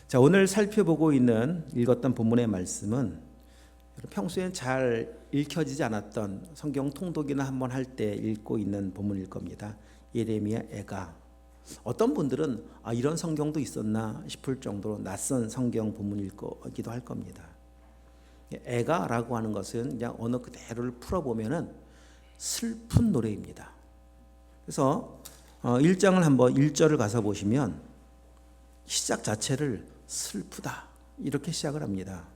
자, 오늘 살펴보고 있는 읽었던 본문의 말씀은 평소엔 잘 읽혀지지 않았던 성경 통독이나 한번 할 때 읽고 있는 본문일 겁니다. 예레미야 애가. 어떤 분들은 이런 성경도 있었나 싶을 정도로 낯선 성경 본문일 거기도 할 겁니다. 애가라고 하는 것은 그냥 언어 그대로를 풀어보면은 슬픈 노래입니다. 그래서 1장을 한번 1절을 가서 보시면 시작 자체를 슬프다 이렇게 시작을 합니다.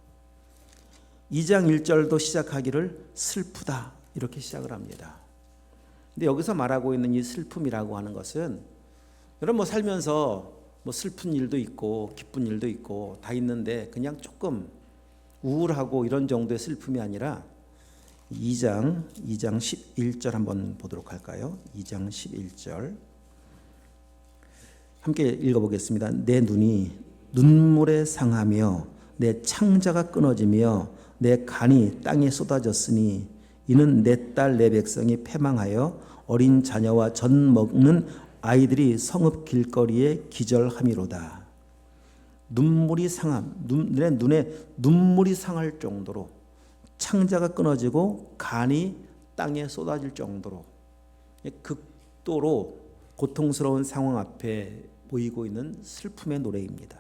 2장 1절도 시작하기를 슬프다 이렇게 시작을 합니다. 근데 여기서 말하고 있는 이 슬픔이라고 하는 것은 여러분 살면서 슬픈 일도 있고 기쁜 일도 있고 다 있는데 그냥 조금 우울하고 이런 정도의 슬픔이 아니라 2장 11절 한번 보도록 할까요? 2장 11절 함께 읽어보겠습니다. 내 눈이 눈물에 상하며 내 창자가 끊어지며 내 간이 땅에 쏟아졌으니 이는 내 딸 내 백성이 패망하여 어린 자녀와 젖 먹는 아이들이 성읍 길거리에 기절함이로다. 눈물이 상함, 내 눈에 눈물이 상할 정도로 창자가 끊어지고 간이 땅에 쏟아질 정도로 극도로 고통스러운 상황 앞에 보이고 있는 슬픔의 노래입니다.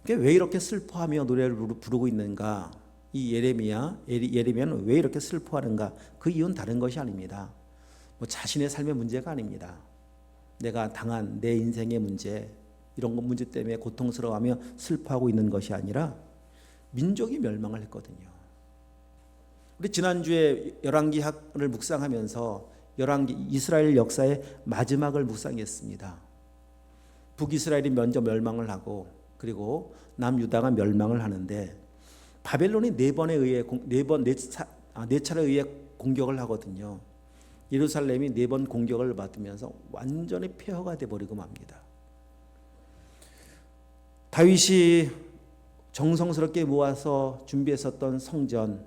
왜 이렇게 슬퍼하며 노래를 부르고 있는가? 이 예레미야는 왜 이렇게 슬퍼하는가? 그 이유는 다른 것이 아닙니다. 자신의 삶의 문제가 아닙니다. 내가 당한 내 인생의 문제, 이런 문제 때문에 고통스러워하며 슬퍼하고 있는 것이 아니라 민족이 멸망을 했거든요. 우리 지난주에 열왕기하를 묵상하면서 열왕기 이스라엘 역사의 마지막을 묵상했습니다. 북이스라엘이 먼저 멸망을 하고 그리고 남유다가 멸망을 하는데 바벨론이 네 차례에 의해 공격을 하거든요. 예루살렘이 4번 공격을 받으면서 완전히 폐허가 되어버리고 맙니다. 다윗이 정성스럽게 모아서 준비했었던 성전,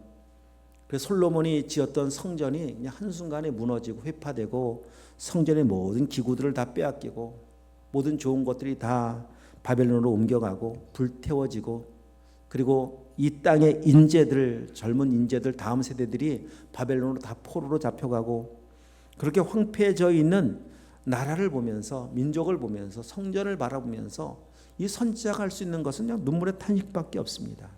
그래서 솔로몬이 지었던 성전이 그냥 한순간에 무너지고 회파되고 성전의 모든 기구들을 다 빼앗기고 모든 좋은 것들이 다 바벨론으로 옮겨가고 불태워지고 그리고 이 땅의 젊은 인재들 다음 세대들이 바벨론으로 다 포로로 잡혀가고 그렇게 황폐해져 있는 나라를 보면서 민족을 보면서 성전을 바라보면서 이 선지자가 할 수 있는 것은 그냥 눈물의 탄식밖에 없습니다.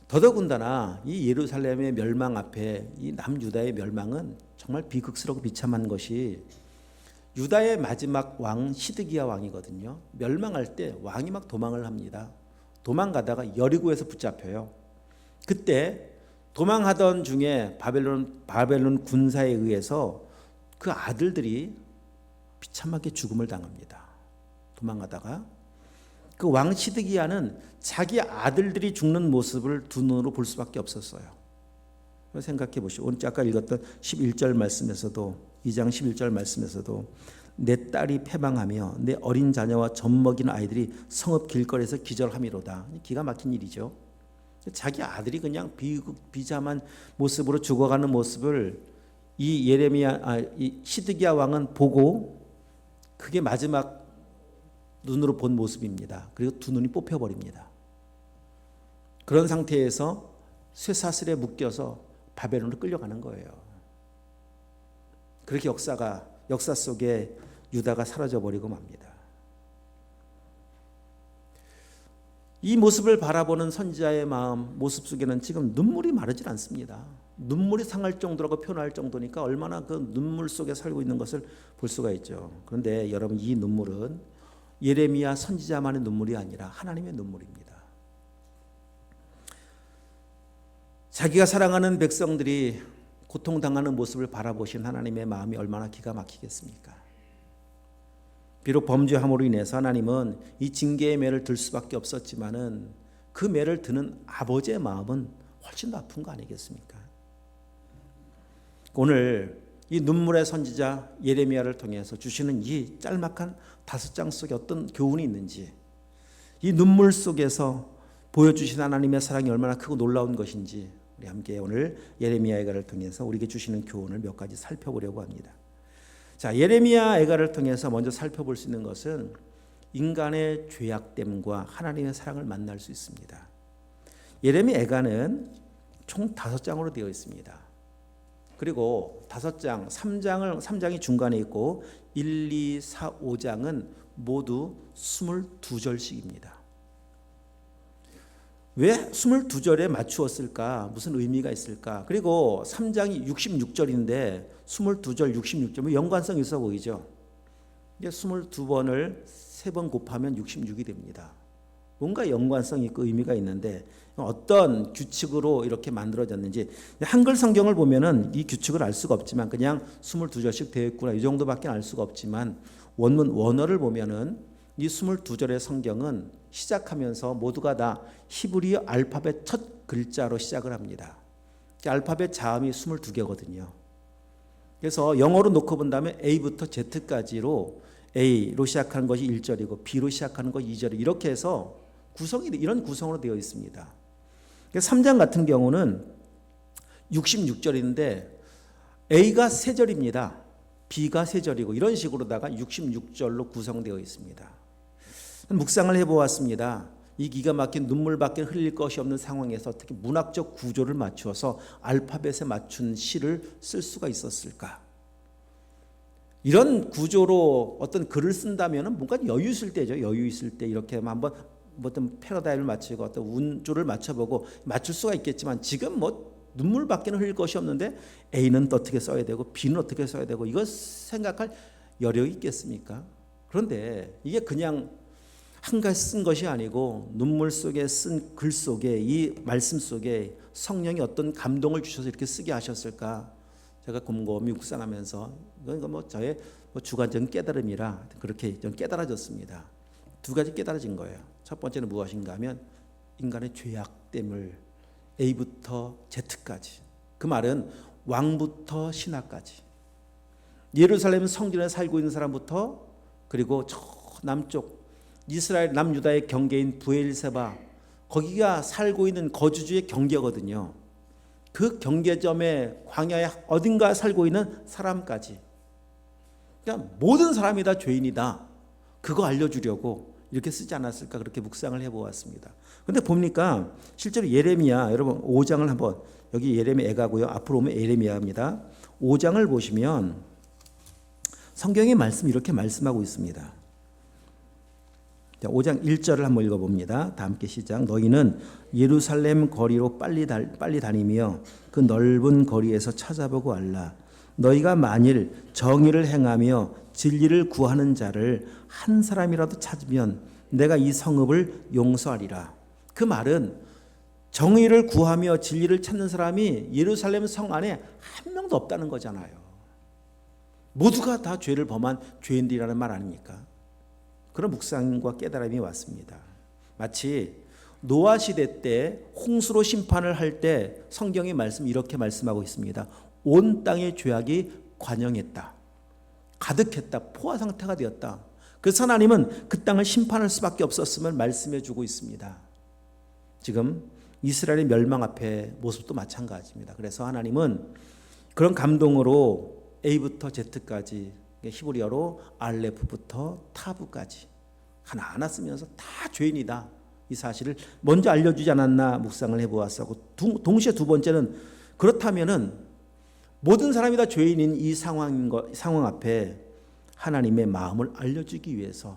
더더군다나 이 예루살렘의 멸망 앞에 이 남유다의 멸망은 정말 비극스럽고 비참한 것이 유다의 마지막 왕 시드기야 왕이거든요. 멸망할 때 왕이 막 도망을 합니다. 도망가다가 여리고에서 붙잡혀요. 그때 도망하던 중에 바벨론 군사에 의해서 그 아들들이 비참하게 죽음을 당합니다. 도망가다가 그 왕 시드기야는 자기 아들들이 죽는 모습을 두 눈으로 볼 수밖에 없었어요. 생각해 보시오. 오늘 아까 읽었던 11절 말씀에서도 2장 11절 말씀에서도 내 딸이 패망하며 내 어린 자녀와 젖 먹이는 아이들이 성읍 길거리에서 기절함이로다. 기가 막힌 일이죠. 자기 아들이 그냥 비참한 모습으로 죽어가는 모습을 이 시드기야 왕은 보고 그게 마지막 눈으로 본 모습입니다. 그리고 두 눈이 뽑혀버립니다. 그런 상태에서 쇠사슬에 묶여서 바벨론으로 끌려가는 거예요. 그렇게 역사 속에 유다가 사라져버리고 맙니다. 이 모습을 바라보는 선지자의 모습 속에는 지금 눈물이 마르질 않습니다. 눈물이 상할 정도라고 표현할 정도니까 얼마나 그 눈물 속에 살고 있는 것을 볼 수가 있죠. 그런데 여러분 이 눈물은 예레미야 선지자만의 눈물이 아니라 하나님의 눈물입니다. 자기가 사랑하는 백성들이 고통당하는 모습을 바라보신 하나님의 마음이 얼마나 기가 막히겠습니까? 비록 범죄함으로 인해서 하나님은 이 징계의 매를 들 수밖에 없었지만은 그 매를 드는 아버지의 마음은 훨씬 더 아픈 거 아니겠습니까? 오늘 이 눈물의 선지자 예레미야를 통해서 주시는 이 짤막한 5장 속에 어떤 교훈이 있는지, 이 눈물 속에서 보여주신 하나님의 사랑이 얼마나 크고 놀라운 것인지 우리 함께 오늘 예레미야 애가를 통해서 우리에게 주시는 교훈을 몇 가지 살펴보려고 합니다. 자, 예레미야 애가를 통해서 먼저 살펴볼 수 있는 것은 인간의 죄악됨과 하나님의 사랑을 만날 수 있습니다. 예레미야 애가는 총 5장으로 되어 있습니다. 그리고 5장, 3장이 중간에 있고 1, 2, 4, 5장은 모두 22절씩입니다. 왜 22절에 맞추었을까? 무슨 의미가 있을까? 그리고 3장이 66절인데 22절, 66절 연관성이 있어 보이죠? 22번을 3번 곱하면 66이 됩니다. 뭔가 연관성이 있고 의미가 있는데 어떤 규칙으로 이렇게 만들어졌는지 한글 성경을 보면은 이 규칙을 알 수가 없지만 그냥 22절씩 되어 있구나 이 정도밖에 알 수가 없지만 원문 원어를 보면은 이 22절의 성경은 시작하면서 모두가 다 히브리어 알파벳 첫 글자로 시작을 합니다. 알파벳 자음이 22개거든요. 그래서 영어로 놓고 본다면 A부터 Z까지로 A로 시작하는 것이 1절이고 B로 시작하는 것이 2절이 이렇게 해서 구성이 이런 구성으로 되어 있습니다. 3장 같은 경우는 66절인데 A가 3절입니다. B가 3절이고 이런 식으로다가 66절로 구성되어 있습니다. 묵상을 해보았습니다. 이 기가 막힌 눈물밖에 흘릴 것이 없는 상황에서 어떻게 문학적 구조를 맞추어서 알파벳에 맞춘 시를 쓸 수가 있었을까? 이런 구조로 어떤 글을 쓴다면 뭔가 여유 있을 때죠. 여유 있을 때 이렇게 한번 어떤 패러다임을 맞추고 어떤 운조를 맞춰보고 맞출 수가 있겠지만 지금 눈물밖에는 흘릴 것이 없는데 A는 어떻게 써야 되고 B는 어떻게 써야 되고 이거 생각할 여력이 있겠습니까? 그런데 이게 그냥 한가지 쓴 것이 아니고 눈물 속에 쓴 글 속에 이 말씀 속에 성령이 어떤 감동을 주셔서 이렇게 쓰게 하셨을까? 제가 곰곰이 묵상하면서 이건 저의 주관적인 깨달음이라 그렇게 좀 깨달아졌습니다. 2가지 깨달아진 거예요. 첫 번째는 무엇인가 하면 인간의 죄악됨을 A부터 Z까지 그 말은 왕부터 신하까지 예루살렘 성전에 살고 있는 사람부터 그리고 저 남쪽 이스라엘 남유다의 경계인 브엘세바 거기가 살고 있는 거주주의 경계거든요. 그 경계점에 광야의 어딘가에 살고 있는 사람까지 그러니까 모든 사람이 다 죄인이다. 그거 알려주려고 이렇게 쓰지 않았을까 그렇게 묵상을 해보았습니다. 그런데 보니까 실제로 예레미야 여러분 5장을 한번 여기 예레미야 애가고요. 앞으로 오면 예레미야입니다. 5장을 보시면 성경의 말씀 이렇게 말씀하고 있습니다. 5장 1절을 한번 읽어봅니다. 다 함께 시작. 너희는 예루살렘 거리로 빨리 다니며 그 넓은 거리에서 찾아보고 알라. 너희가 만일 정의를 행하며 진리를 구하는 자를 한 사람이라도 찾으면 내가 이 성읍을 용서하리라. 그 말은 정의를 구하며 진리를 찾는 사람이 예루살렘 성 안에 한 명도 없다는 거잖아요. 모두가 다 죄를 범한 죄인들이라는 말 아닙니까? 그런 묵상과 깨달음이 왔습니다. 마치 노아 시대 때 홍수로 심판을 할 때 성경의 말씀 이렇게 말씀하고 있습니다. 온 땅의 죄악이 관영했다. 가득했다. 포화 상태가 되었다. 그래서 하나님은 그 땅을 심판할 수밖에 없었음을 말씀해 주고 있습니다. 지금 이스라엘의 멸망 앞에 모습도 마찬가지입니다. 그래서 하나님은 그런 감동으로 A부터 Z까지 히브리어로 알레프부터 타부까지 하나하나 쓰면서 다 죄인이다. 이 사실을 먼저 알려주지 않았나 묵상을 해보았고 동시에 2번째는 그렇다면은 모든 사람이 다 죄인인 이 상황 앞에 하나님의 마음을 알려주기 위해서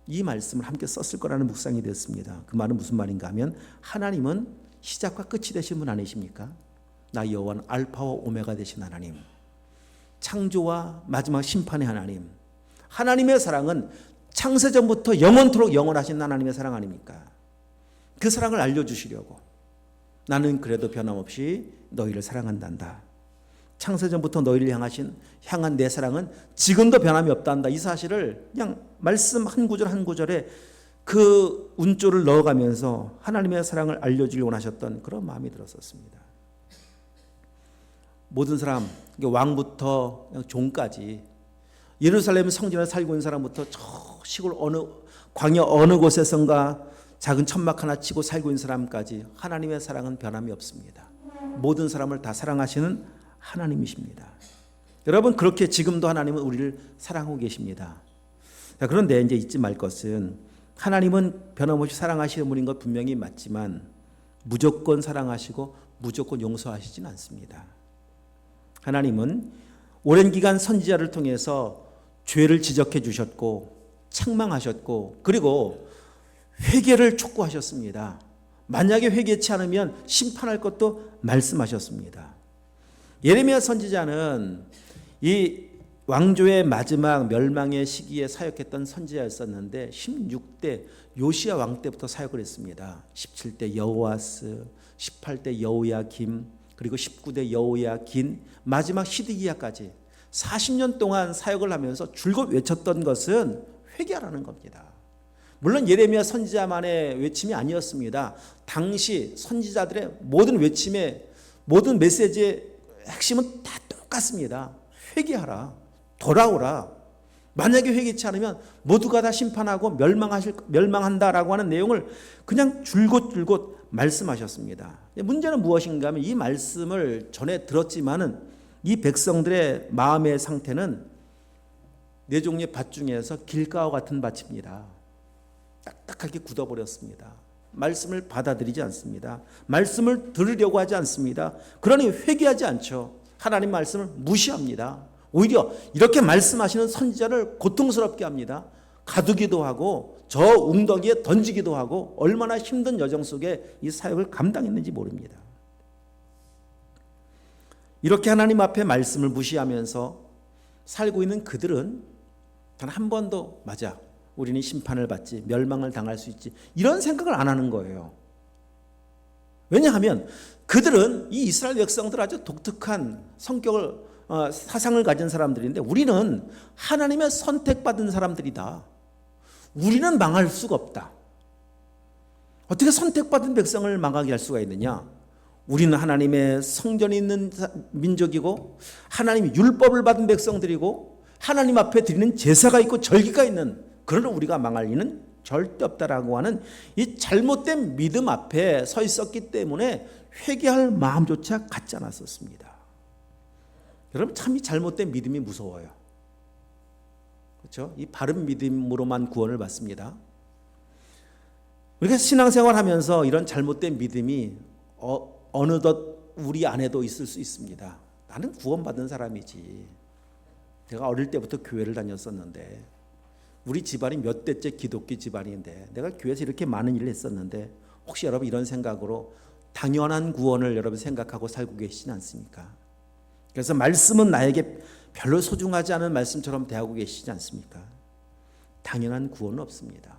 이 말씀을 함께 썼을 거라는 묵상이 되었습니다. 그 말은 무슨 말인가 하면 하나님은 시작과 끝이 되신 분 아니십니까? 나 여호와는 알파와 오메가 되신 하나님, 창조와 마지막 심판의 하나님, 하나님의 사랑은 창세전부터 영원토록 영원하신 하나님의 사랑 아닙니까? 그 사랑을 알려주시려고 나는 그래도 변함없이 너희를 사랑한단다. 창세전부터 너희를 향한 내 사랑은 지금도 변함이 없단다. 이 사실을 그냥 말씀 한 구절 한 구절에 그 운조를 넣어가면서 하나님의 사랑을 알려주길 원하셨던 그런 마음이 들었었습니다. 모든 사람 왕부터 종까지 예루살렘 성전에 살고 있는 사람부터 저 시골 광야 어느 곳에선가 작은 천막 하나 치고 살고 있는 사람까지 하나님의 사랑은 변함이 없습니다. 모든 사람을 다 사랑하시는 하나님이십니다. 여러분 그렇게 지금도 하나님은 우리를 사랑하고 계십니다. 자, 그런데 이제 잊지 말 것은 하나님은 변함없이 사랑하시는 분인 것 분명히 맞지만 무조건 사랑하시고 무조건 용서하시진 않습니다. 하나님은 오랜 기간 선지자를 통해서 죄를 지적해 주셨고 책망하셨고 그리고 회개를 촉구하셨습니다. 만약에 회개치 않으면 심판할 것도 말씀하셨습니다. 예레미야 선지자는 이 왕조의 마지막 멸망의 시기에 사역했던 선지자였었는데 16대 요시야 왕 때부터 사역을 했습니다. 17대 여호아스, 18대 여호야김, 그리고 19대 여호야긴, 마지막 시드기야까지 40년 동안 사역을 하면서 줄곧 외쳤던 것은 회개하라는 겁니다. 물론 예레미야 선지자만의 외침이 아니었습니다. 당시 선지자들의 모든 외침의 모든 메시지의 핵심은 다 똑같습니다. 회개하라. 돌아오라. 만약에 회개치 않으면 모두가 다 심판하고 멸망한다라고 하는 내용을 그냥 줄곧 말씀하셨습니다. 문제는 무엇인가 하면 이 말씀을 전에 들었지만은 이 백성들의 마음의 상태는 네 종류의 밭 중에서 길가와 같은 밭입니다. 딱딱하게 굳어버렸습니다. 말씀을 받아들이지 않습니다. 말씀을 들으려고 하지 않습니다. 그러니 회개하지 않죠. 하나님 말씀을 무시합니다. 오히려 이렇게 말씀하시는 선지자를 고통스럽게 합니다. 가두기도 하고 저 웅덩이에 던지기도 하고 얼마나 힘든 여정 속에 이 사역을 감당했는지 모릅니다. 이렇게 하나님 앞에 말씀을 무시하면서 살고 있는 그들은 단 한 번도 맞아 우리는 심판을 받지 멸망을 당할 수 있지 이런 생각을 안 하는 거예요. 왜냐하면 그들은 이 이스라엘 백성들 아주 독특한 성격을 사상을 가진 사람들인데 우리는 하나님의 선택받은 사람들이다. 우리는 망할 수가 없다. 어떻게 선택받은 백성을 망하게 할 수가 있느냐? 우리는 하나님의 성전이 있는 민족이고 하나님의 율법을 받은 백성들이고 하나님 앞에 드리는 제사가 있고 절기가 있는 그러나 우리가 망할 리는 절대 없다라고 하는 이 잘못된 믿음 앞에 서 있었기 때문에 회개할 마음조차 갖지 않았었습니다. 여러분 참 이 잘못된 믿음이 무서워요. 그렇죠? 이 바른 믿음으로만 구원을 받습니다. 우리가 신앙생활하면서 이런 잘못된 믿음이 어느덧 우리 안에도 있을 수 있습니다. 나는 구원받은 사람이지. 내가 어릴 때부터 교회를 다녔었는데 우리 집안이 몇 대째 기독교 집안인데 내가 교회에서 이렇게 많은 일을 했었는데 혹시 여러분 이런 생각으로 당연한 구원을 여러분 생각하고 살고 계시진 않습니까? 그래서 말씀은 나에게 별로 소중하지 않은 말씀처럼 대하고 계시지 않습니까? 당연한 구원은 없습니다.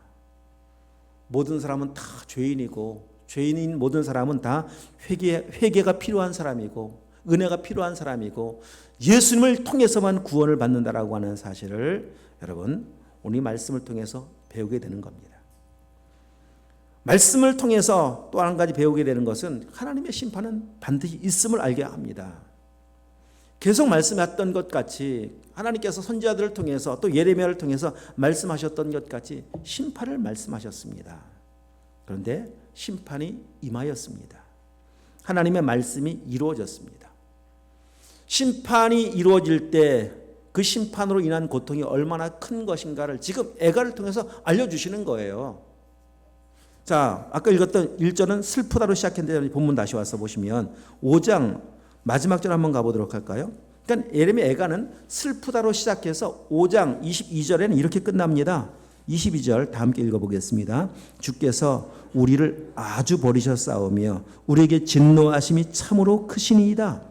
모든 사람은 다 죄인이고 죄인인 모든 사람은 다 회개가 필요한 사람이고 은혜가 필요한 사람이고 예수님을 통해서만 구원을 받는다라고 하는 사실을 여러분 오늘 말씀을 통해서 배우게 되는 겁니다. 말씀을 통해서 또 한 가지 배우게 되는 것은 하나님의 심판은 반드시 있음을 알게 합니다. 계속 말씀했던 것 같이 하나님께서 선지자들을 통해서 또 예레미야를 통해서 말씀하셨던 것 같이 심판을 말씀하셨습니다. 그런데 심판이 임하였습니다. 하나님의 말씀이 이루어졌습니다. 심판이 이루어질 때 그 심판으로 인한 고통이 얼마나 큰 것인가를 지금 애가를 통해서 알려주시는 거예요. 자, 아까 읽었던 1절은 슬프다로 시작했는데 본문 다시 와서 보시면 5장 마지막 절 한번 가보도록 할까요? 그러니까 예레미야 애가는 슬프다로 시작해서 5장 22절에는 이렇게 끝납니다. 22절 다 함께 읽어보겠습니다. 주께서 우리를 아주 버리셨사오며 우리에게 진노하심이 참으로 크시니이다.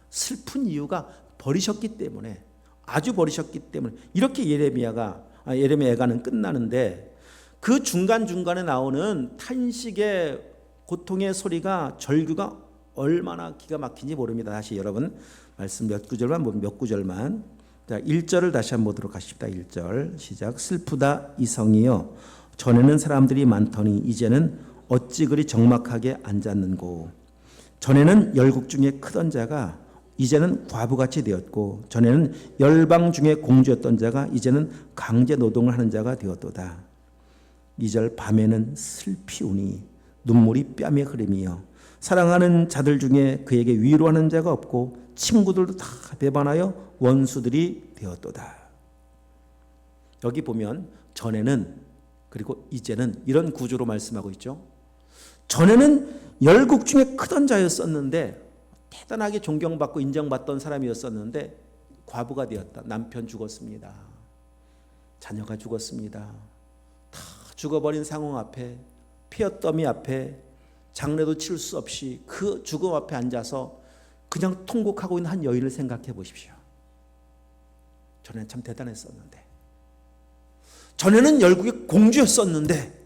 슬픈 이유가 버리셨기 때문에 아주 버리셨기 때문에 이렇게 예레미야 애가는 끝나는데 그 중간중간에 나오는 탄식의 고통의 소리가 절규가 얼마나 기가 막힌지 모릅니다. 다시 여러분 말씀 몇 구절만 자 1절을 다시 한번 보도록 하십시다. 1절 시작. 슬프다 이성이여 전에는 사람들이 많더니 이제는 어찌 그리 적막하게 앉았는고. 전에는 열국 중에 크던 자가 이제는 과부같이 되었고 전에는 열방 중에 공주였던 자가 이제는 강제 노동을 하는 자가 되었도다. 2절 밤에는 슬피 우니 눈물이 뺨에 흐름이여 사랑하는 자들 중에 그에게 위로하는 자가 없고 친구들도 다 배반하여 원수들이 되었도다. 여기 보면 전에는 그리고 이제는 이런 구조로 말씀하고 있죠. 전에는 열국 중에 크던 자였었는데 대단하게 존경받고 인정받던 사람이었었는데 과부가 되었다. 남편 죽었습니다. 자녀가 죽었습니다. 다 죽어버린 상황 앞에, 폐어더미 앞에 장례도 치를 수 없이 그 죽음 앞에 앉아서 그냥 통곡하고 있는 한 여인을 생각해 보십시오. 전에는 참 대단했었는데, 전에는 열국의 공주였었는데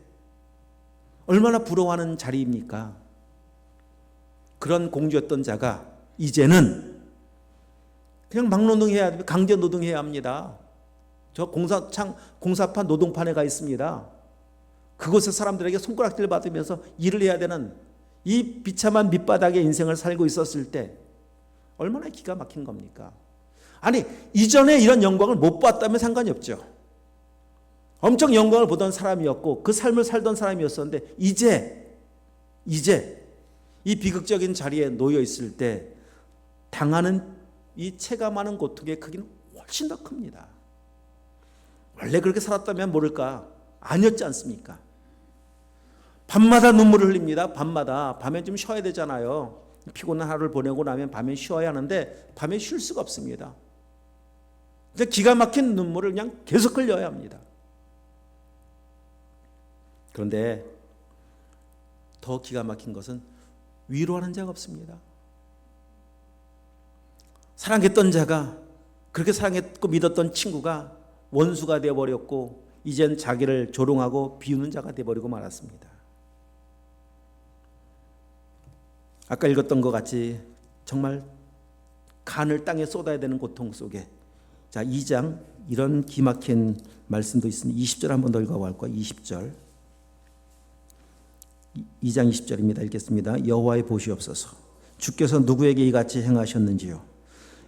얼마나 부러워하는 자리입니까? 그런 공주였던 자가 이제는 그냥 막노동해야, 강제노동해야 합니다. 저 공사판 노동판에 가 있습니다. 그곳에 사람들에게 손가락질 받으면서 일을 해야 되는 이 비참한 밑바닥의 인생을 살고 있었을 때 얼마나 기가 막힌 겁니까? 아니, 이전에 이런 영광을 못 봤다면 상관이 없죠. 엄청 영광을 보던 사람이었고 그 삶을 살던 사람이었었는데 이제 이 비극적인 자리에 놓여 있을 때 당하는 이 체감하는 고통의 크기는 훨씬 더 큽니다. 원래 그렇게 살았다면 모를까? 아니었지 않습니까? 밤마다 눈물을 흘립니다. 밤마다. 밤에 좀 쉬어야 되잖아요. 피곤한 하루를 보내고 나면 밤에 쉬어야 하는데 밤에 쉴 수가 없습니다. 기가 막힌 눈물을 그냥 계속 흘려야 합니다. 그런데 더 기가 막힌 것은 위로하는 자가 없습니다. 사랑했던 자가, 그렇게 사랑했고 믿었던 친구가 원수가 되어버렸고 이젠 자기를 조롱하고 비우는 자가 되어버리고 말았습니다. 아까 읽었던 것 같이 정말 간을 땅에 쏟아야 되는 고통 속에, 자 2장 이런 기막힌 말씀도 있습니다. 20절 한번 더 읽어볼 거예요. 20절 2장 20절입니다. 읽겠습니다. 여호와의 보시옵소서, 주께서 누구에게 이같이 행하셨는지요?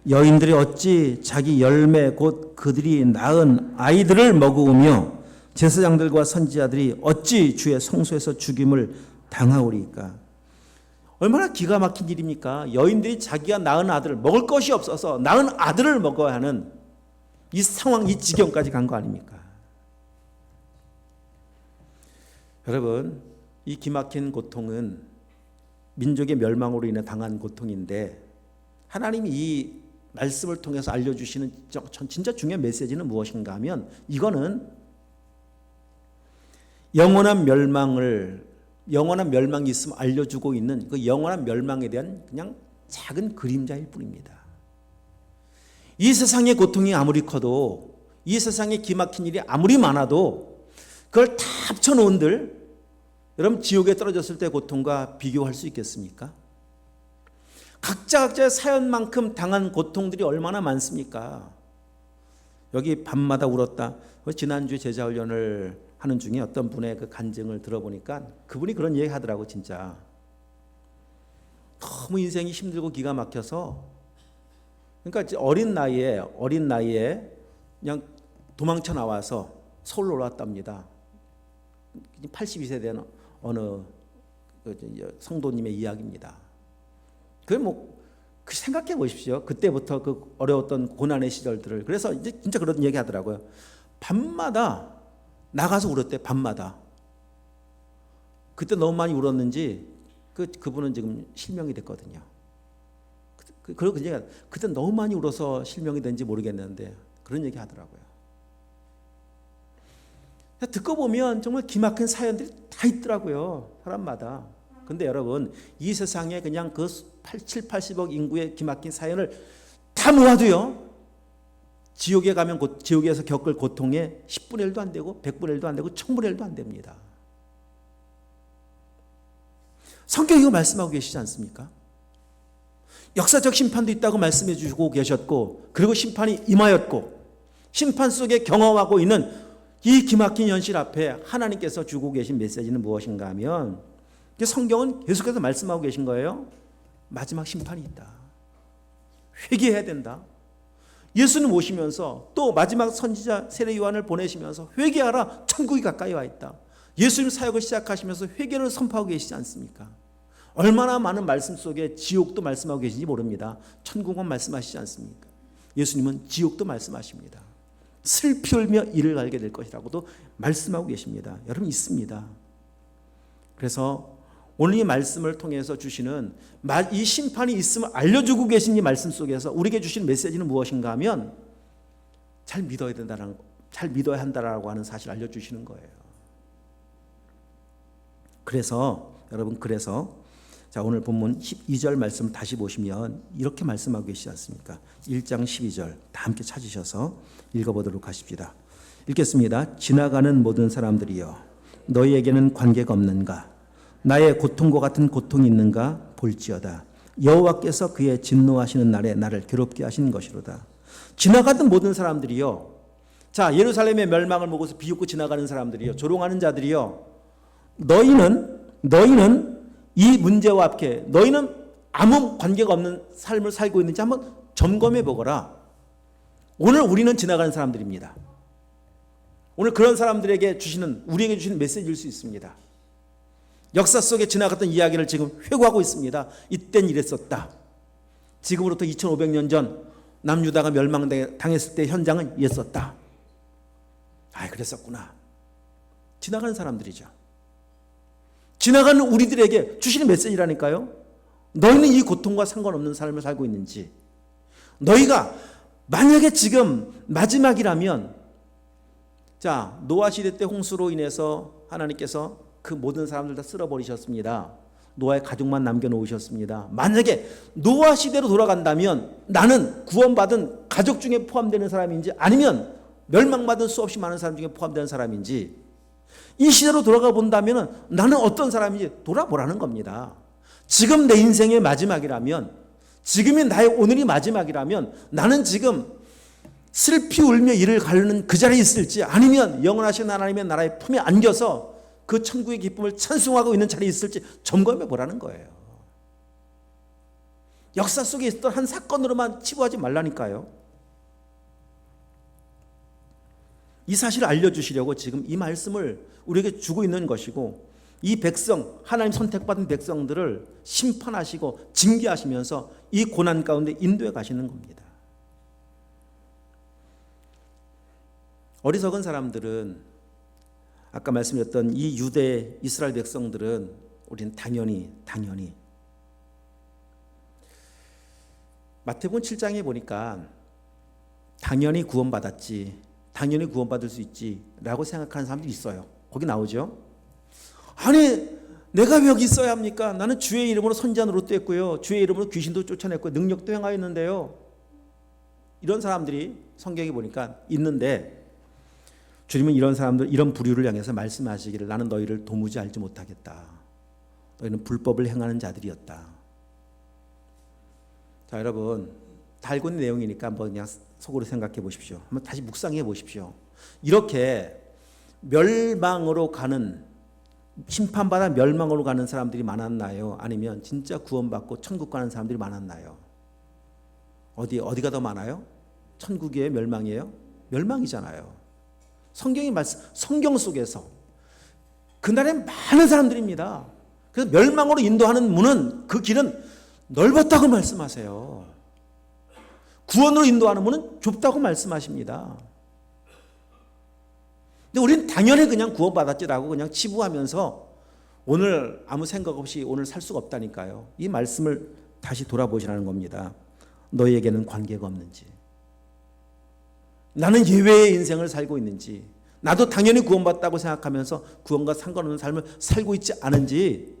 여인들이 어찌 자기 열매 곧 그들이 낳은 아이들을 먹으며 제사장들과 선지자들이 어찌 주의 성소에서 죽임을 당하오리까? 얼마나 기가 막힌 일입니까? 여인들이 자기가 낳은 아들을, 먹을 것이 없어서 낳은 아들을 먹어야 하는 이 상황, 이 지경까지 간 거 아닙니까? 여러분, 이 기막힌 고통은 민족의 멸망으로 인해 당한 고통인데 하나님이 이 말씀을 통해서 알려주시는 진짜 중요한 메시지는 무엇인가 하면 이거는 영원한 멸망이 있음을 알려주고 있는 그 영원한 멸망에 대한 그냥 작은 그림자일 뿐입니다. 이 세상의 고통이 아무리 커도, 이 세상에 기막힌 일이 아무리 많아도 그걸 다 합쳐놓은들 여러분 지옥에 떨어졌을 때 고통과 비교할 수 있겠습니까? 각자의 사연만큼 당한 고통들이 얼마나 많습니까? 여기 밤마다 울었다. 지난주에 제자훈련을 하는 중에 어떤 분의 그 간증을 들어보니까 그분이 그런 얘기 하더라고. 진짜 너무 인생이 힘들고 기가 막혀서, 그러니까 어린 나이에 그냥 도망쳐 나와서 서울로 올라왔답니다. 82세 된 어느 성도님의 이야기입니다. 생각해 보십시오. 그때부터 그 어려웠던 고난의 시절들을. 그래서 이제 진짜 그런 얘기 하더라고요. 밤마다 나가서 울었대. 밤마다. 그때 너무 많이 울었는지 그분은 지금 실명이 됐거든요. 그리고 그때 너무 많이 울어서 실명이 된지 모르겠는데 그런 얘기 하더라고요. 듣고 보면 정말 기막힌 사연들이 다 있더라고요. 사람마다. 근데 여러분, 이 세상에 그냥 그 7, 80억 인구의 기막힌 사연을 다 모아도요, 지옥에 가면 지옥에서 겪을 고통의 10분의 1도 안 되고 100분의 1도 안 되고 1000분의 1도 안 됩니다. 성경이 이거 말씀하고 계시지 않습니까? 역사적 심판도 있다고 말씀해 주시고 계셨고, 그리고 심판이 임하였고, 심판 속에 경험하고 있는 이 기막힌 현실 앞에 하나님께서 주고 계신 메시지는 무엇인가 하면, 성경은 계속해서 말씀하고 계신 거예요. 마지막 심판이 있다. 회개해야 된다. 예수님 오시면서 또 마지막 선지자 세례 요한을 보내시면서 회개하라, 천국이 가까이 와 있다. 예수님 사역을 시작하시면서 회개를 선포하고 계시지 않습니까? 얼마나 많은 말씀 속에 지옥도 말씀하고 계신지 모릅니다. 천국만 말씀하시지 않습니까? 예수님은 지옥도 말씀하십니다. 슬피 울며 이를 갈게 될 것이라고도 말씀하고 계십니다. 여러분 있습니다. 그래서 오늘 이 말씀을 통해서 주시는 이 심판이 있음을 알려주고 계신 이 말씀 속에서 우리에게 주신 메시지는 무엇인가 하면 잘 믿어야 한다라고 하는 사실을 알려주시는 거예요. 그래서 여러분 자 오늘 본문 12절 말씀 다시 보시면 이렇게 말씀하고 계시지 않습니까? 1장 12절 다 함께 찾으셔서 읽어보도록 하십시다. 읽겠습니다. 지나가는 모든 사람들이여 너희에게는 관계가 없는가? 나의 고통과 같은 고통이 있는가 볼지어다. 여호와께서 그의 진노하시는 날에 나를 괴롭게 하신 것이로다. 지나가던 모든 사람들이요. 자 예루살렘의 멸망을 보고서 비웃고 지나가는 사람들이요. 조롱하는 자들이요. 너희는 이 문제와 함께 너희는 아무 관계가 없는 삶을 살고 있는지 한번 점검해 보거라. 오늘 우리는 지나가는 사람들입니다. 오늘 그런 사람들에게 우리에게 주시는 메시지일 수 있습니다. 역사 속에 지나갔던 이야기를 지금 회고하고 있습니다. 이땐 이랬었다. 지금으로부터 2500년 전 남유다가 멸망당했을 때 현장은 이랬었다. 그랬었구나. 지나가는 사람들이죠. 지나가는 우리들에게 주시는 메시지라니까요. 너희는 이 고통과 상관없는 삶을 살고 있는지, 너희가 만약에 지금 마지막이라면, 자 노아 시대 때 홍수로 인해서 하나님께서 그 모든 사람들 다 쓸어버리셨습니다. 노아의 가족만 남겨놓으셨습니다. 만약에 노아 시대로 돌아간다면 나는 구원받은 가족 중에 포함되는 사람인지 아니면 멸망받은 수없이 많은 사람 중에 포함되는 사람인지, 이 시대로 돌아가 본다면 나는 어떤 사람인지 돌아보라는 겁니다. 지금 내 인생의 마지막이라면, 지금이 나의 오늘이 마지막이라면 나는 지금 슬피 울며 이를 가르는 그 자리에 있을지 아니면 영원하신 하나님의 나라의 품에 안겨서 그 천국의 기쁨을 찬송하고 있는 자리에 있을지 점검해 보라는 거예요. 역사 속에 있었던 한 사건으로만 치부하지 말라니까요. 이 사실을 알려주시려고 지금 이 말씀을 우리에게 주고 있는 것이고, 이 백성, 하나님 선택받은 백성들을 심판하시고 징계하시면서 이 고난 가운데 인도해 가시는 겁니다. 어리석은 사람들은, 아까 말씀드렸던 이 유대 이스라엘 백성들은 우리는 당연히 마태복음 7장에 보니까 당연히 구원받았지, 당연히 구원받을 수 있지 라고 생각하는 사람들이 있어요. 거기 나오죠. 아니 내가 왜 여기 있어야 합니까? 나는 주의 이름으로 선지자 노릇도 했고요, 주의 이름으로 귀신도 쫓아냈고요, 능력도 행하였는데요. 이런 사람들이 성경에 보니까 있는데, 주님은 이런 사람들, 이런 부류를 향해서 말씀하시기를 나는 너희를 도무지 알지 못하겠다. 너희는 불법을 행하는 자들이었다. 자 여러분, 다 알고 있는 내용이니까 한번 그냥 속으로 생각해 보십시오. 한번 다시 묵상해 보십시오. 이렇게 멸망으로 가는, 심판받아 멸망으로 가는 사람들이 많았나요? 아니면 진짜 구원받고 천국 가는 사람들이 많았나요? 어디가 더 많아요? 천국이에요? 멸망이에요? 멸망이잖아요. 성경 속에서 그날에 많은 사람들입니다. 그래서 멸망으로 인도하는 문은, 그 길은 넓었다고 말씀하세요. 구원으로 인도하는 문은 좁다고 말씀하십니다. 근데 우리는 당연히 그냥 구원받았지라고 그냥 치부하면서 오늘 아무 생각 없이 오늘 살 수가 없다니까요. 이 말씀을 다시 돌아보시라는 겁니다. 너희에게는 관계가 없는지, 나는 예외의 인생을 살고 있는지, 나도 당연히 구원받았다고 생각하면서 구원과 상관없는 삶을 살고 있지 않은지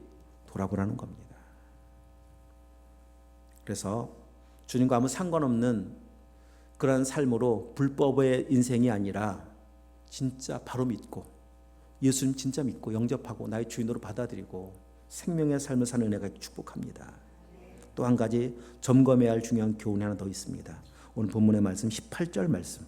돌아보라는 겁니다. 그래서 주님과 아무 상관없는 그런 삶으로 불법의 인생이 아니라 진짜 바로 믿고 예수님 진짜 믿고 영접하고 나의 주인으로 받아들이고 생명의 삶을 사는 은혜가 축복합니다. 또 한 가지 점검해야 할 중요한 교훈이 하나 더 있습니다. 오늘 본문의 말씀 18절 말씀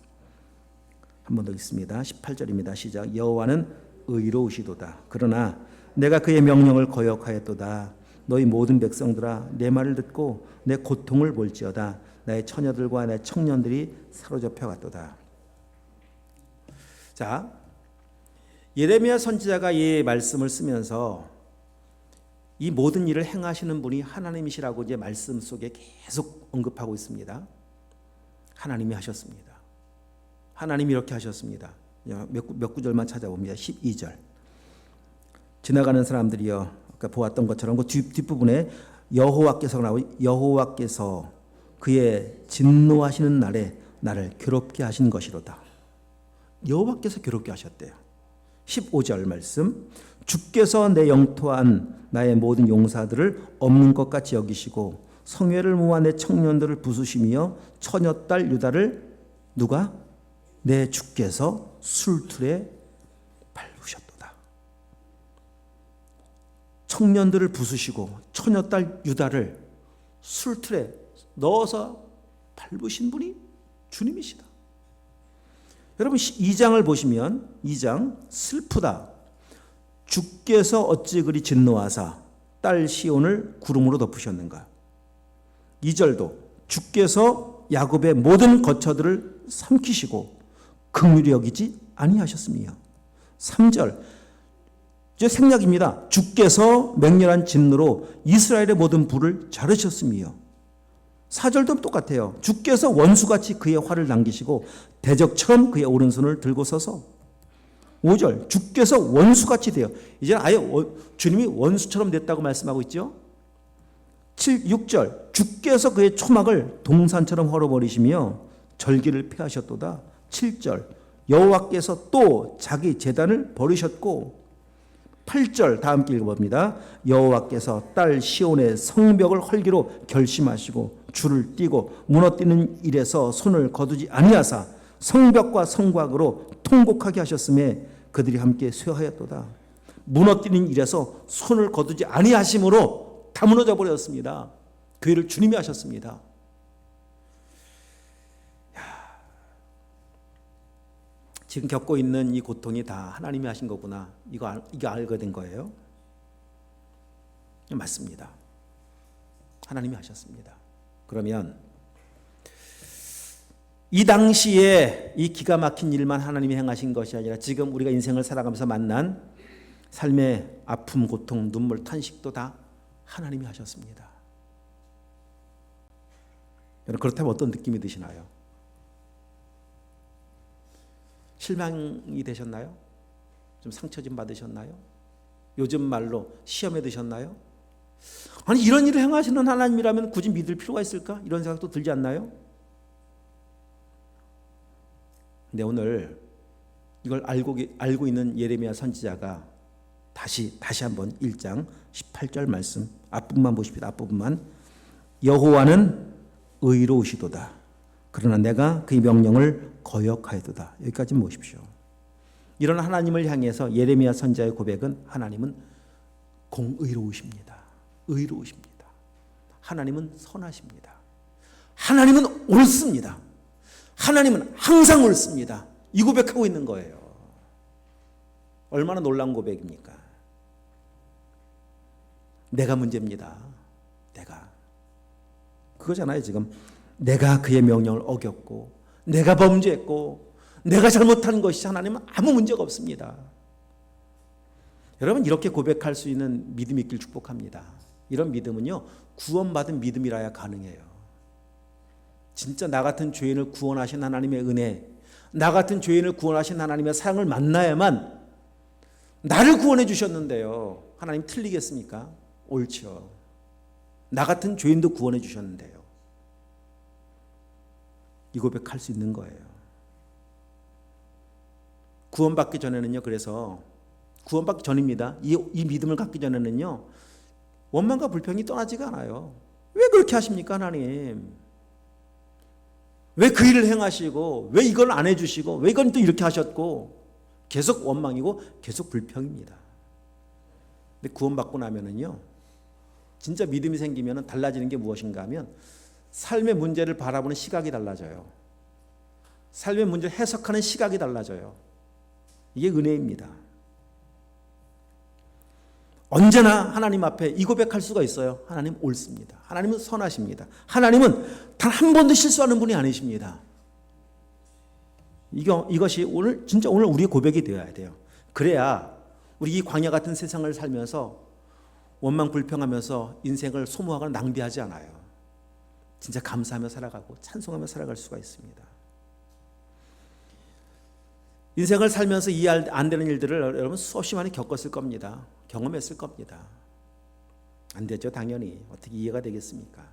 한 번 더 있습니다. 18절입니다. 시작. 여호와는 의로우시도다. 그러나 내가 그의 명령을 거역하였도다. 너희 모든 백성들아 내 말을 듣고 내 고통을 볼지어다. 나의 처녀들과 내 청년들이 사로잡혀 갔도다. 자, 예레미야 선지자가 이 말씀을 쓰면서 이 모든 일을 행하시는 분이 하나님이시라고 이제 말씀 속에 계속 언급하고 있습니다. 하나님이 하셨습니다. 하나님이 이렇게 하셨습니다. 몇 구절만 찾아봅니다. 12절. 지나가는 사람들이여, 아까 보았던 것처럼 그 뒷부분에 여호와께서 나오고, 여호와께서 그의 진노하시는 날에 나를 괴롭게 하신 것이로다. 여호와께서 괴롭게 하셨대요. 15절 말씀. 주께서 내 영토한 나의 모든 용사들을 없는 것 같이 여기시고 성회를 모아 내 청년들을 부수시며 처녀딸 유다를 누가? 내 주께서 술틀에 밟으셨도다. 청년들을 부수시고 처녀딸 유다를 술틀에 넣어서 밟으신 분이 주님이시다. 여러분 2장을 보시면 2장 슬프다. 주께서 어찌 그리 진노하사 딸 시온을 구름으로 덮으셨는가. 2절도 주께서 야곱의 모든 거처들을 삼키시고 긍휼히 여기지 아니하셨으며. 3절 이제 생략입니다. 주께서 맹렬한 진노로 이스라엘의 모든 부를 자르셨으며. 4절도 똑같아요. 주께서 원수같이 그의 활을 남기시고 대적처럼 그의 오른손을 들고 서서. 5절 주께서 원수같이 되어, 이제 아예 주님이 원수처럼 됐다고 말씀하고 있죠. 6절 주께서 그의 초막을 동산처럼 헐어버리시며 절기를 폐하셨도다. 7절 여호와께서 또 자기 제단을 버리셨고. 8절 다 함께 읽어봅니다. 여호와께서 딸 시온의 성벽을 헐기로 결심하시고 줄을 띄고 무너뜨리는 일에서 손을 거두지 아니하사 성벽과 성곽으로 통곡하게 하셨음에 그들이 함께 쇠하였도다. 무너뜨리는 일에서 손을 거두지 아니하심으로 다 무너져 버렸습니다. 그 일을 주님이 하셨습니다. 지금 겪고 있는 이 고통이 다 하나님이 하신 거구나. 이거 알게 된 거예요. 맞습니다. 하나님이 하셨습니다. 그러면 이 당시에 이 기가 막힌 일만 하나님이 행하신 것이 아니라 지금 우리가 인생을 살아가면서 만난 삶의 아픔, 고통, 눈물, 탄식도 다 하나님이 하셨습니다. 여러분 그렇다면 어떤 느낌이 드시나요? 실망이 되셨나요? 좀 상처 좀 받으셨나요? 요즘 말로 시험에 드셨나요? 아니 이런 일을 행하시는 하나님이라면 굳이 믿을 필요가 있을까? 이런 생각도 들지 않나요? 근데 오늘 이걸 알고 있는 예레미야 선지자가 다시 한번 1장 18절 말씀 앞부분만 보십시다. 앞부분만. 여호와는 의로우시도다. 그러나 내가 그의 명령을 거역하였도다. 여기까지 보십시오. 이런 하나님을 향해서 예레미야 선지자의 고백은 하나님은 공의로우십니다. 의로우십니다. 하나님은 선하십니다. 하나님은 옳습니다. 하나님은 항상 옳습니다. 이 고백하고 있는 거예요. 얼마나 놀라운 고백입니까? 내가 문제입니다. 내가. 그거잖아요 지금. 내가 그의 명령을 어겼고 내가 범죄했고 내가 잘못한 것이 하나님은 아무 문제가 없습니다. 여러분 이렇게 고백할 수 있는 믿음이 있길 축복합니다. 이런 믿음은요 구원받은 믿음이라야 가능해요. 진짜 나 같은 죄인을 구원하신 하나님의 은혜, 나 같은 죄인을 구원하신 하나님의 사랑을 만나야만 나를 구원해 주셨는데요. 하나님 틀리겠습니까? 옳죠. 나 같은 죄인도 구원해 주셨는데요. 이 고백할 수 있는 거예요. 구원받기 전에는요. 그래서 구원받기 전입니다. 이 믿음을 갖기 전에는요. 원망과 불평이 떠나지가 않아요. 왜 그렇게 하십니까 하나님? 왜 그 일을 행하시고 왜 이걸 안 해주시고 왜 이건 또 이렇게 하셨고 계속 원망이고 계속 불평입니다. 근데 구원받고 나면은요. 진짜 믿음이 생기면 달라지는 게 무엇인가 하면 삶의 문제를 바라보는 시각이 달라져요. 삶의 문제를 해석하는 시각이 달라져요. 이게 은혜입니다. 언제나 하나님 앞에 이 고백할 수가 있어요. 하나님 옳습니다. 하나님은 선하십니다. 하나님은 단 한 번도 실수하는 분이 아니십니다. 이것이 진짜 오늘 우리의 고백이 되어야 돼요. 그래야 우리 이 광야 같은 세상을 살면서 원망 불평하면서 인생을 소모하거나 낭비하지 않아요. 진짜 감사하며 살아가고 찬송하며 살아갈 수가 있습니다. 인생을 살면서 이해 안 되는 일들을 여러분 수없이 많이 겪었을 겁니다. 경험했을 겁니다. 안 되죠, 당연히. 어떻게 이해가 되겠습니까?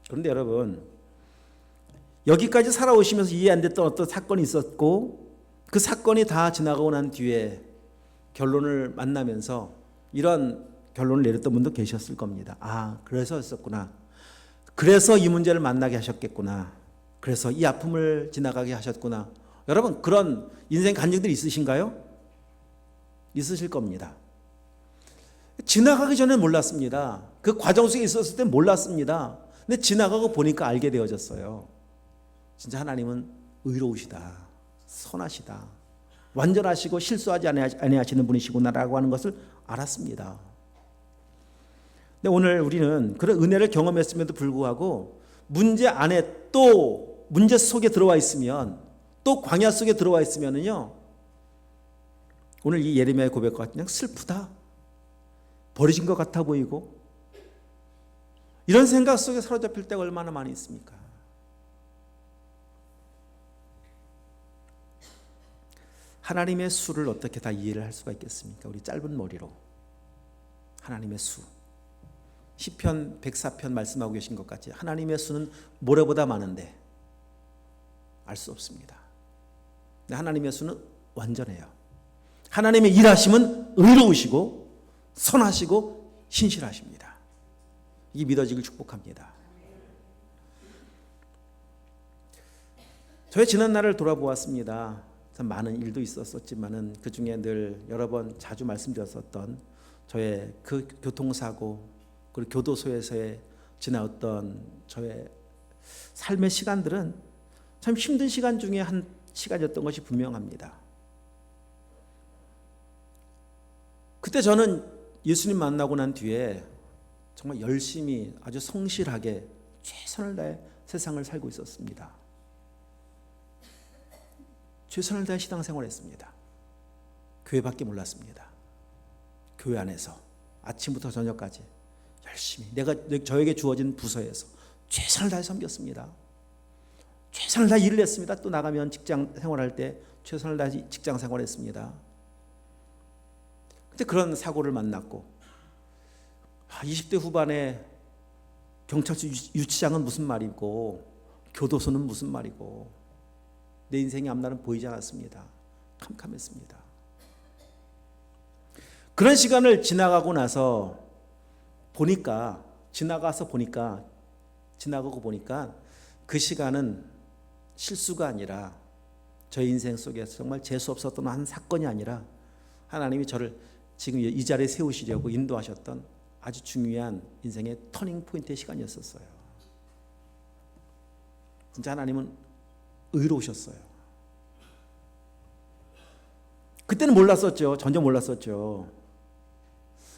그런데 여러분, 여기까지 살아오시면서 이해 안 됐던 어떤 사건이 있었고, 그 사건이 다 지나가고 난 뒤에 결론을 만나면서 이런 결론을 내렸던 분도 계셨을 겁니다. 아, 그래서였었구나. 그래서 이 문제를 만나게 하셨겠구나. 그래서 이 아픔을 지나가게 하셨구나. 여러분, 그런 인생 간증들이 있으신가요? 있으실 겁니다. 지나가기 전에 몰랐습니다. 그 과정 속에 있었을 때 몰랐습니다. 근데 지나가고 보니까 알게 되어졌어요. 진짜 하나님은 의로우시다, 선하시다, 완전하시고 실수하지 아니하시는 분이시구나라고 하는 것을 알았습니다. 근데 오늘 우리는 그런 은혜를 경험했음에도 불구하고 문제 안에 또 문제 속에 들어와 있으면, 또 광야 속에 들어와 있으면은요, 오늘 이 예레미야의 고백과 그냥 슬프다, 버려진 것 같아 보이고, 이런 생각 속에 사로잡힐 때가 얼마나 많이 있습니까? 하나님의 수를 어떻게 다 이해를 할 수가 있겠습니까? 우리 짧은 머리로. 하나님의 수. 시편 104편 말씀하고 계신 것 같이 하나님의 수는 모래보다 많은데 알 수 없습니다. 근데 하나님의 수는 완전해요. 하나님의 일하심은 의로우시고 선하시고 신실하십니다. 이게 믿어지길 축복합니다. 저의 지난 날을 돌아보았습니다. 참 많은 일도 있었지만은 그 중에 늘 여러 번 자주 말씀드렸었던 저의 그 교통사고, 그리고 교도소에서의 지나왔던 저의 삶의 시간들은 참 힘든 시간 중에 한 시간이었던 것이 분명합니다. 그때 저는 예수님 만나고 난 뒤에 정말 열심히 아주 성실하게 최선을 다해 세상을 살고 있었습니다. 최선을 다해 신앙생활했습니다. 교회밖에 몰랐습니다. 교회 안에서 아침부터 저녁까지 열심히 저에게 주어진 부서에서 최선을 다해 섬겼습니다. 최선을 다해 일을 했습니다. 또 나가면 직장 생활할 때 최선을 다해 직장 생활했습니다. 근데 그런 사고를 만났고, 20대 후반에 경찰서 유치장은 무슨 말이고 교도소는 무슨 말이고, 내 인생의 앞날은 보이지 않았습니다. 캄캄했습니다. 그런 시간을 지나가고 보니까 그 시간은 실수가 아니라 저의 인생 속에서 정말 재수 없었던 한 사건이 아니라 하나님이 저를 지금 이 자리에 세우시려고 인도하셨던 아주 중요한 인생의 터닝 포인트의 시간이었어요. 진짜 하나님은 의로우셨어요. 그때는 몰랐었죠. 전혀 몰랐었죠.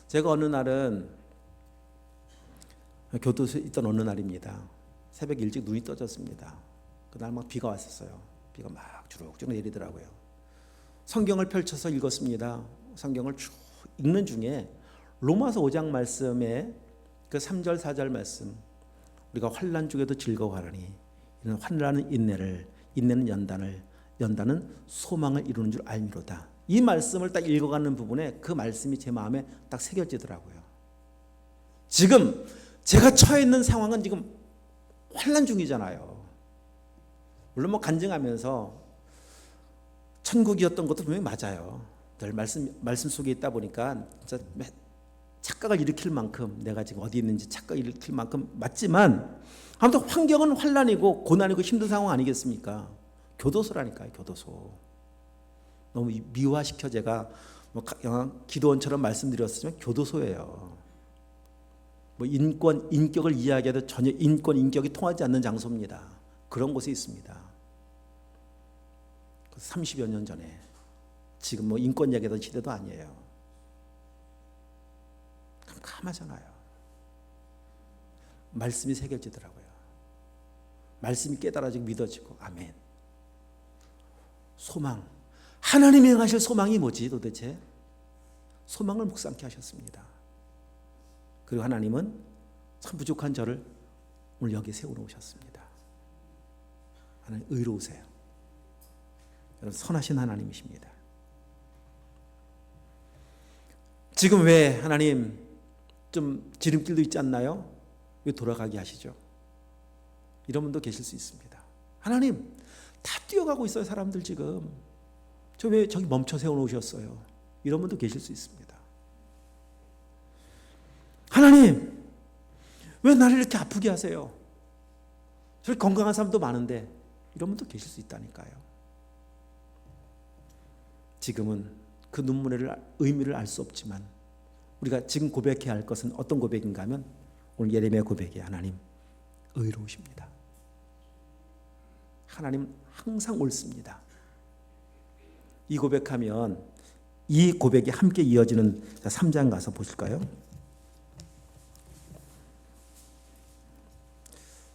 제가 어느 날은 교도소에 있던 어느 날입니다. 새벽 일찍 눈이 떠졌습니다. 그날 막 비가 왔었어요. 비가 막 주룩주룩 내리더라고요. 성경을 펼쳐서 읽었습니다. 성경을 쭉 읽는 중에 로마서 5장 말씀에 그 3절 4절 말씀, 우리가 환난 중에도 즐거워하라니 이는 환난은 인내를, 인내는 연단을, 연단은 소망을 이루는 줄 알미로다. 이 말씀을 딱 읽어가는 부분에 그 말씀이 제 마음에 딱 새겨지더라고요. 지금 제가 처해 있는 상황은 지금 환난 중이잖아요. 물론 뭐 간증하면서 천국이었던 것도 분명히 맞아요. 늘 말씀 속에 있다 보니까 진짜 착각을 일으킬 만큼, 내가 지금 어디 있는지 착각을 일으킬 만큼 맞지만, 아무튼 환경은 환난이고 고난이고 힘든 상황 아니겠습니까? 교도소라니까요. 교도소. 너무 미화시켜 제가 뭐 기도원처럼 말씀드렸으면 교도소예요. 뭐 인격을 이야기해도 전혀 인격이 통하지 않는 장소입니다. 그런 곳에 있습니다. 30여 년 전에, 지금 뭐 인권 얘기하던 시대도 아니에요. 캄캄하잖아요. 말씀이 새겨지더라고요. 말씀이 깨달아지고 믿어지고, 아멘. 소망. 하나님이 행하실 소망이 뭐지 도대체? 소망을 묵상케 하셨습니다. 그리고 하나님은 참 부족한 저를 오늘 여기 세워놓으셨습니다. 하나님 의로우세요. 여러분, 선하신 하나님이십니다. 지금 왜 하나님 좀 지름길도 있지 않나요? 왜 돌아가게 하시죠? 이런 분도 계실 수 있습니다. 하나님, 다 뛰어가고 있어요, 사람들 지금. 저 왜 저기 멈춰 세워놓으셨어요? 이런 분도 계실 수 있습니다. 하나님, 왜 나를 이렇게 아프게 하세요? 저렇게 건강한 사람도 많은데, 이런 분도 계실 수 있다니까요. 지금은 그 눈물의 의미를 알 수 없지만 우리가 지금 고백해야 할 것은 어떤 고백인가 하면 오늘 예레미야 고백이 하나님 의로우십니다. 하나님 항상 옳습니다. 이 고백하면 이 고백이 함께 이어지는 3장 가서 보실까요?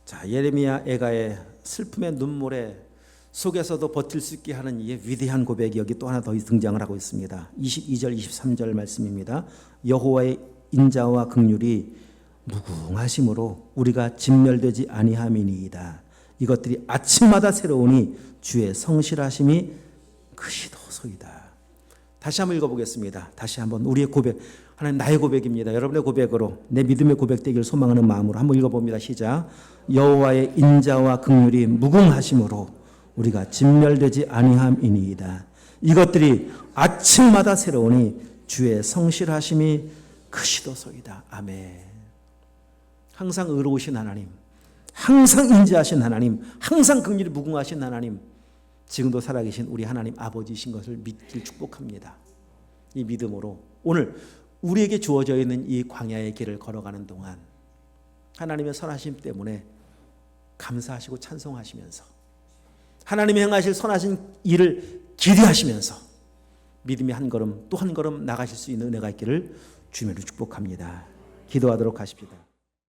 자, 예레미야 애가의 슬픔의 눈물에 속에서도 버틸 수 있게 하는 이 위대한 고백이 여기 또 하나 더 등장을 하고 있습니다. 22절 23절 말씀입니다. 여호와의 인자와 긍휼이 무궁하심으로 우리가 진멸되지 아니함이니이다. 이것들이 아침마다 새로우니 주의 성실하심이 크시도소이다. 다시 한번 읽어보겠습니다. 다시 한번 우리의 고백, 하나님 나의 고백입니다. 여러분의 고백으로 내 믿음의 고백되기를 소망하는 마음으로 한번 읽어봅니다. 시작. 여호와의 인자와 긍휼이 무궁하심으로 우리가 진멸되지 아니함이니이다. 이것들이 아침마다 새로우니 주의 성실하심이 크시도소이다. 아멘. 항상 의로우신 하나님, 항상 인자하신 하나님, 항상 긍휼이 무궁하신 하나님, 지금도 살아계신 우리 하나님 아버지이신 것을 믿길 축복합니다. 이 믿음으로 오늘 우리에게 주어져 있는 이 광야의 길을 걸어가는 동안 하나님의 선하심 때문에 감사하시고 찬송하시면서 하나님이 행하실 선하신 일을 기대하시면서 믿음의 한 걸음 또 한 걸음 나가실 수 있는 은혜가 있기를 주님으로 축복합니다. 기도하도록 하십시다.